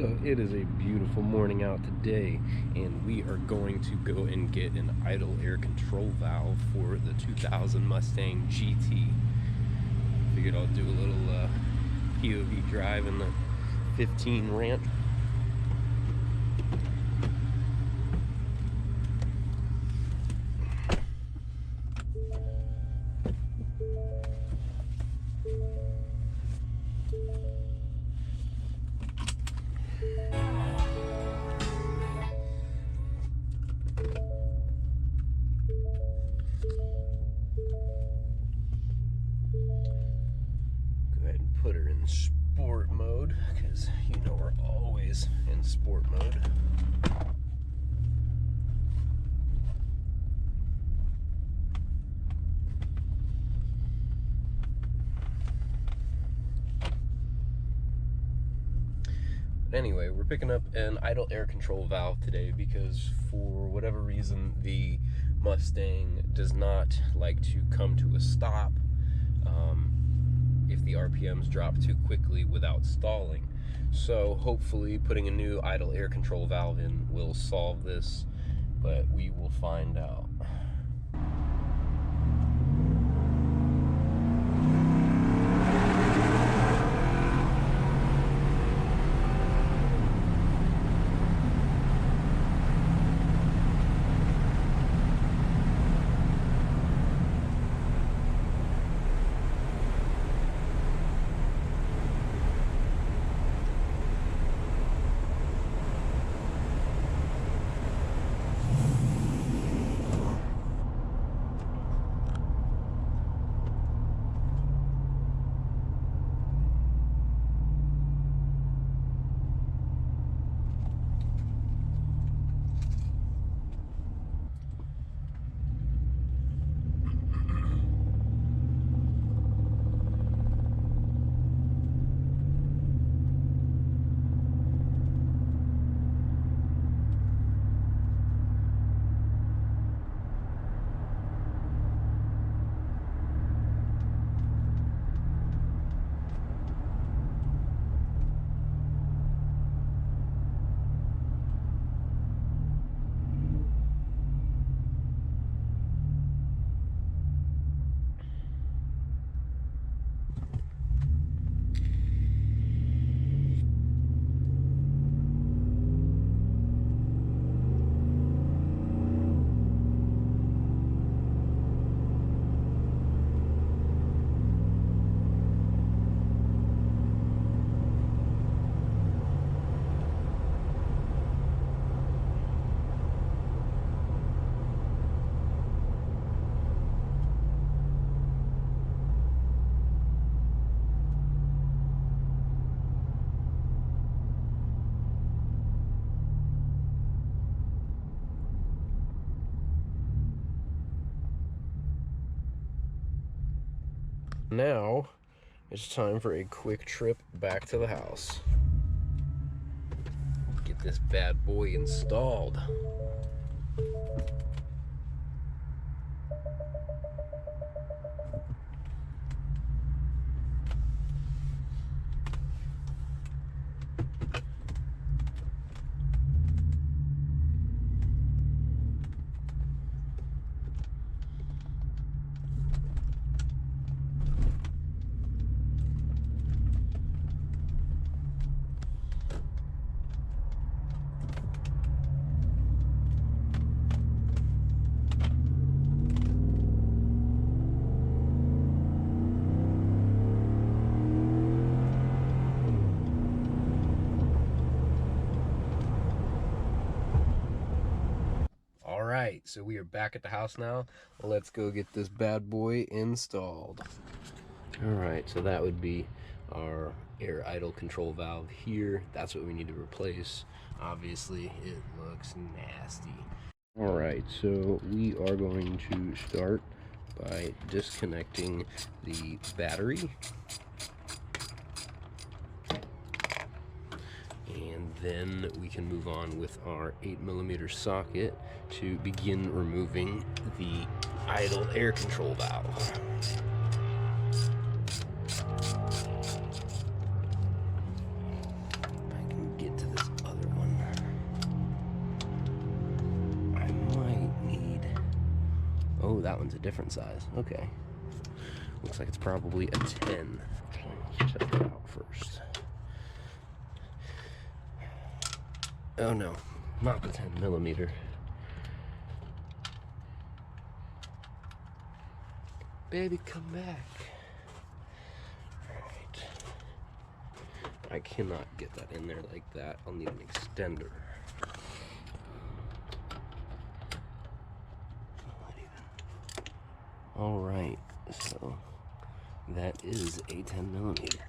So it is a beautiful morning out today, and we are going to go and get an idle air control valve for the 2000 Mustang GT. Figured I'll do a little POV drive in the 15 ramp. Put her in sport mode, because you know we're always in sport mode. But anyway, we're picking up an idle air control valve today because for whatever reason the Mustang does not like to come to a stop if the RPMs drop too quickly without stalling. So hopefully putting a new idle air control valve in will solve this, but we will find out. Now it's time for a quick trip back to the house. Get this bad boy installed. Alright, so we are back at the house now. Let's go get this bad boy installed. Alright, so that would be our air idle control valve here. That's what we need to replace. Obviously, it looks nasty. Alright, so we are going to start by disconnecting the battery. And then we can move on with our 8mm socket to begin removing the idle air control valve. If I can get to this that one's a different size. Okay. Looks like it's probably a 10. Let's check that out first. Oh no, not the 10 millimeter. Baby, come back. Alright. I cannot get that in there like that. I'll need an extender. Alright, so that is a 10 millimeter,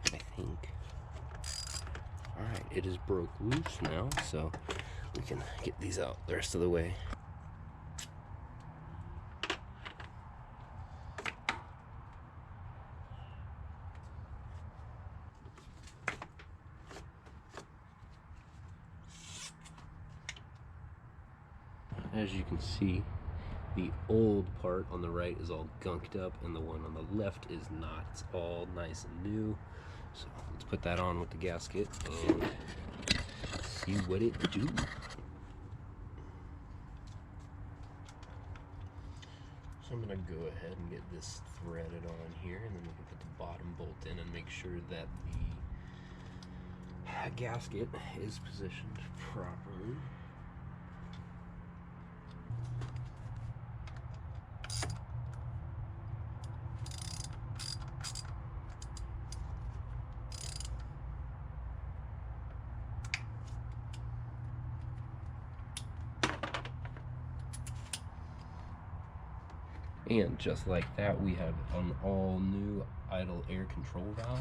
I think. Alright, it is broke loose now, so we can get these out the rest of the way. As you can see, the old part on the right is all gunked up and the one on the left is not. It's all nice and new. So let's put that on with the gasket and see what it do. So I'm gonna go ahead and get this threaded on here, and then we can put the bottom bolt in and make sure that the gasket is positioned properly. And just like that, we have an all new idle air control valve.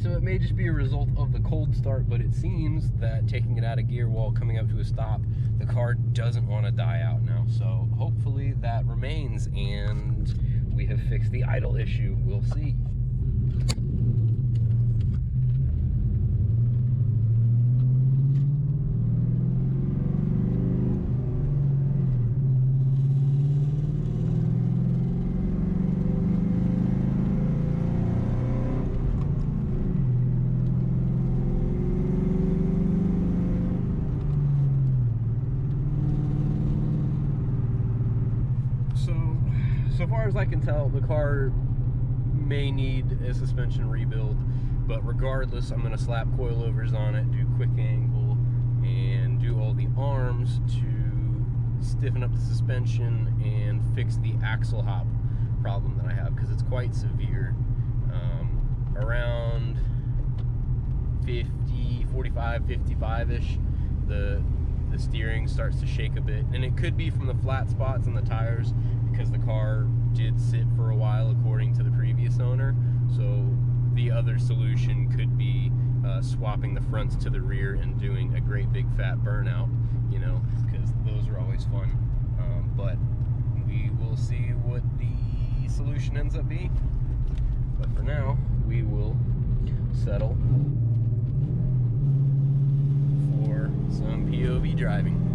So it may just be a result of the cold start, but it seems that taking it out of gear while coming up to a stop, the car doesn't want to die out now. So hopefully that remains and we have fixed the idle issue. We'll see. So far as I can tell, the car may need a suspension rebuild, but regardless, I'm going to slap coilovers on it, do quick angle, and do all the arms to stiffen up the suspension and fix the axle hop problem that I have, because it's quite severe. Around 50, 45, 55-ish, the steering starts to shake a bit, and it could be from the flat spots in the tires, because the car did sit for a while according to the previous owner. So the other solution could be swapping the fronts to the rear and doing a great big fat burnout, you know, because those are always fun. But we will see what the solution ends up being. But for now, we will settle for some POV driving.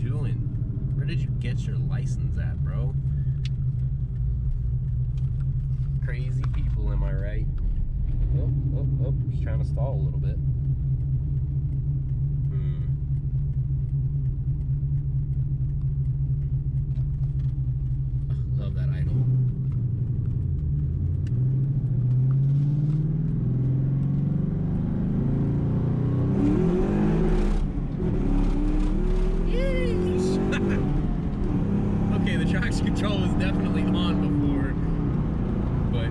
doing? Where did you get your license at, bro? Crazy people, am I right? Oh, just trying to stall a little bit. Love that idle. Okay, the traction control was definitely on before, but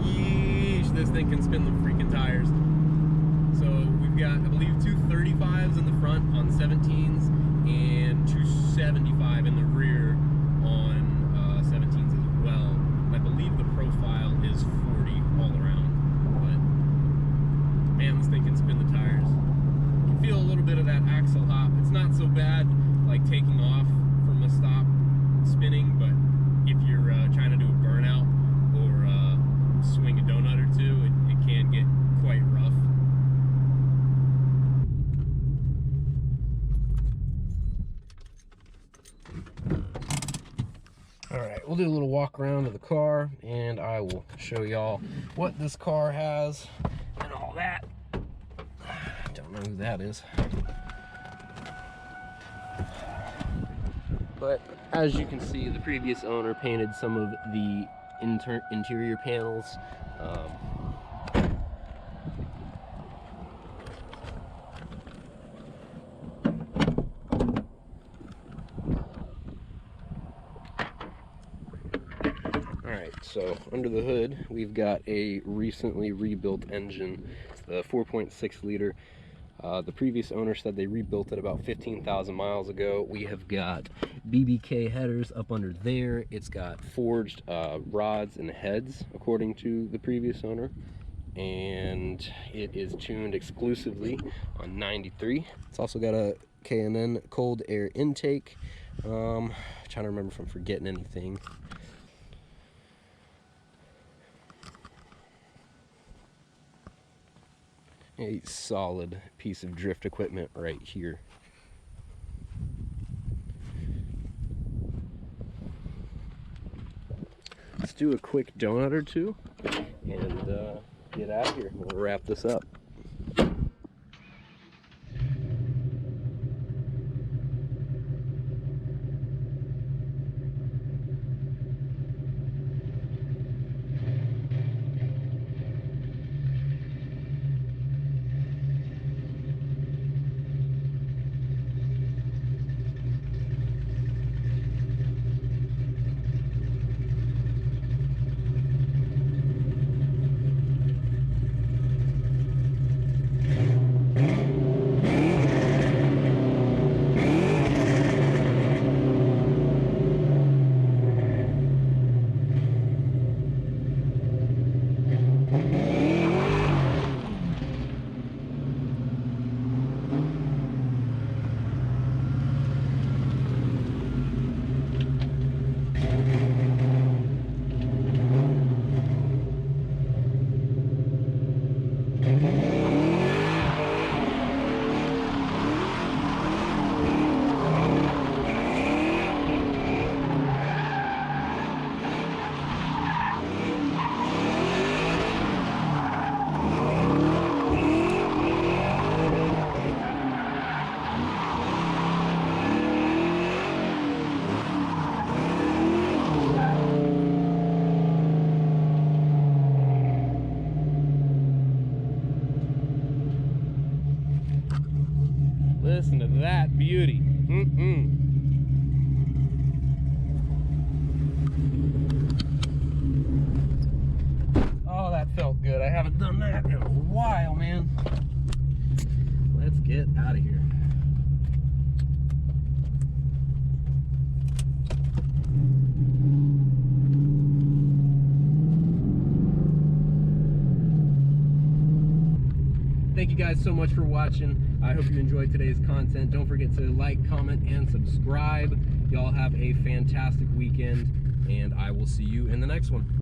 yeesh, this thing can spin the freaking tires. So we've got, I believe, 235s in the front on 17s and 275 in the rear on 17s as well. I believe the profile is 40 all around, but man, this thing can spin the tires. You can feel a little bit of that axle hop. It's not so bad like taking off from a stop spinning, but if you're trying to do a burnout or swing a donut or two, it can get quite rough. Alright, we'll do a little walk around of the car and I will show y'all what this car has and all that. Don't know who that is. But as you can see, the previous owner painted some of the interior panels. Alright, so under the hood, we've got a recently rebuilt engine. It's the 4.6 liter. The previous owner said they rebuilt it about 15,000 miles ago. We have got BBK headers up under there. It's got forged rods and heads, according to the previous owner. And it is tuned exclusively on 93. It's also got a K&N cold air intake. Trying to remember if I'm forgetting anything. A solid piece of drift equipment right here. Let's do a quick donut or two and get out of here. We'll wrap this up. Listen to that beauty. Oh, that felt good. I haven't done that in a while, man. Let's get out of here. Thank you guys so much for watching. I hope you enjoyed today's content. Don't forget to like, comment, and subscribe. Y'all have a fantastic weekend, and I will see you in the next one.